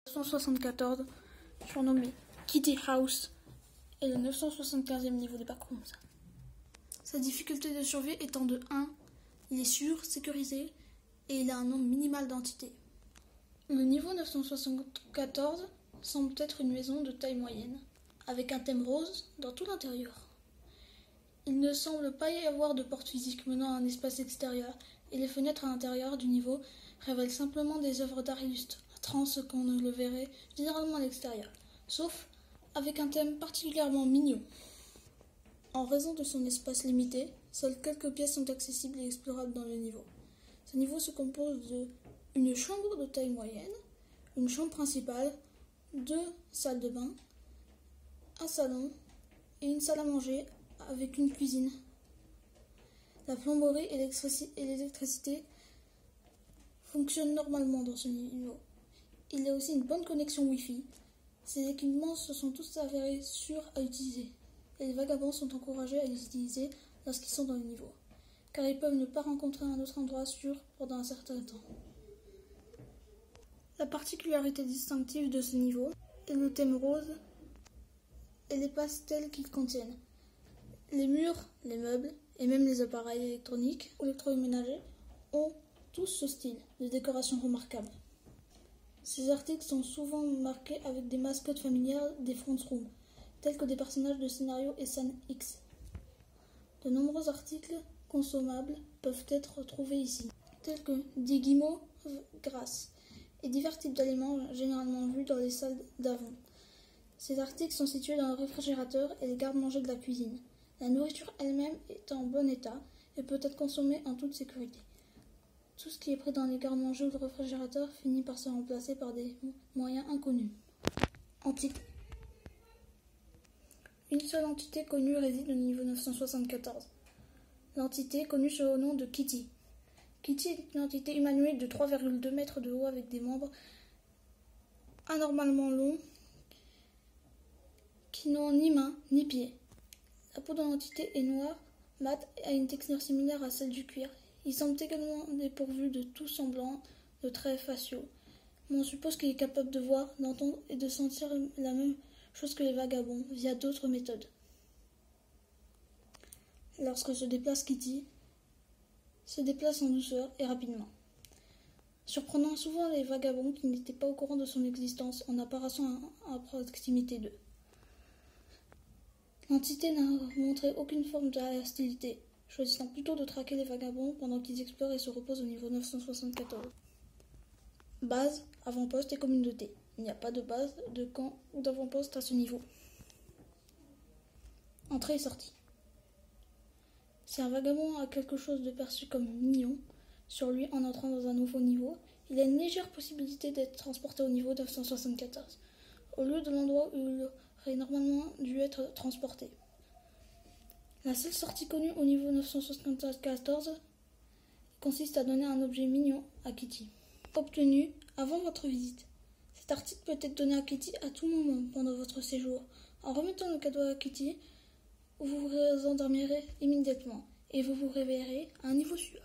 974, surnommé Kitty House, est le 975e niveau des backrooms. Sa difficulté de survie étant de 1, il est sûr, sécurisé, et il a un nombre minimal d'entités. Le niveau 974 semble être une maison de taille moyenne, avec un thème rose dans tout l'intérieur. Il ne semble pas y avoir de porte physique menant à un espace extérieur, et les fenêtres à l'intérieur du niveau révèlent simplement des œuvres d'art illustres, trans qu'on ne le verrait généralement à l'extérieur, sauf avec un thème particulièrement mignon. En raison de son espace limité, seules quelques pièces sont accessibles et explorables dans le niveau. Ce niveau se compose d'une chambre de taille moyenne, une chambre principale, 2 salles de bain, un salon et une salle à manger avec une cuisine. La plomberie et l'électricité fonctionnent normalement dans ce niveau. Il y a aussi une bonne connexion Wi-Fi. Ces équipements se sont tous avérés sûrs à utiliser, et les vagabonds sont encouragés à les utiliser lorsqu'ils sont dans le niveau, car ils peuvent ne pas rencontrer un autre endroit sûr pendant un certain temps. La particularité distinctive de ce niveau est le thème rose et les pastels qu'ils contiennent. Les murs, les meubles et même les appareils électroniques ou électroménagers ont tous ce style de décoration remarquable. Ces articles sont souvent marqués avec des mascottes familières des front rooms, tels que des personnages de scénario et scènes X. De nombreux articles consommables peuvent être trouvés ici, tels que des guimauves grasses et divers types d'aliments généralement vus dans les salles d'avant. Ces articles sont situés dans le réfrigérateur et les garde-manger de la cuisine. La nourriture elle-même est en bon état et peut être consommée en toute sécurité. Tout ce qui est pris dans les garde-manger ou le réfrigérateur finit par se remplacer par des moyens inconnus. Entité. Une seule entité connue réside au niveau 974. L'entité connue sous le nom de Kitty. Kitty est une entité humanoïde de 3,2 mètres de haut avec des membres anormalement longs qui n'ont ni mains ni pieds. La peau de l'entité est noire, mate et a une texture similaire à celle du cuir. Il semble également dépourvu de tout semblant de traits faciaux, mais on suppose qu'il est capable de voir, d'entendre et de sentir la même chose que les vagabonds via d'autres méthodes. Lorsque se déplace Kitty, se déplace en douceur et rapidement, surprenant souvent les vagabonds qui n'étaient pas au courant de son existence en apparaissant à proximité d'eux. L'entité n'a montré aucune forme de hostilité, choisissant plutôt de traquer les vagabonds pendant qu'ils explorent et se reposent au niveau 974. Base, avant-poste et communauté. Il n'y a pas de base, de camp ou d'avant-poste à ce niveau. Entrée et sortie. Si un vagabond a quelque chose de perçu comme mignon sur lui en entrant dans un nouveau niveau, il a une légère possibilité d'être transporté au niveau 974, au lieu de l'endroit où il aurait normalement dû être transporté. La seule sortie connue au niveau 974 consiste à donner un objet mignon à Kitty, obtenu avant votre visite. Cet article peut être donné à Kitty à tout moment pendant votre séjour. En remettant le cadeau à Kitty, vous vous endormirez immédiatement et vous vous réveillerez à un niveau sûr.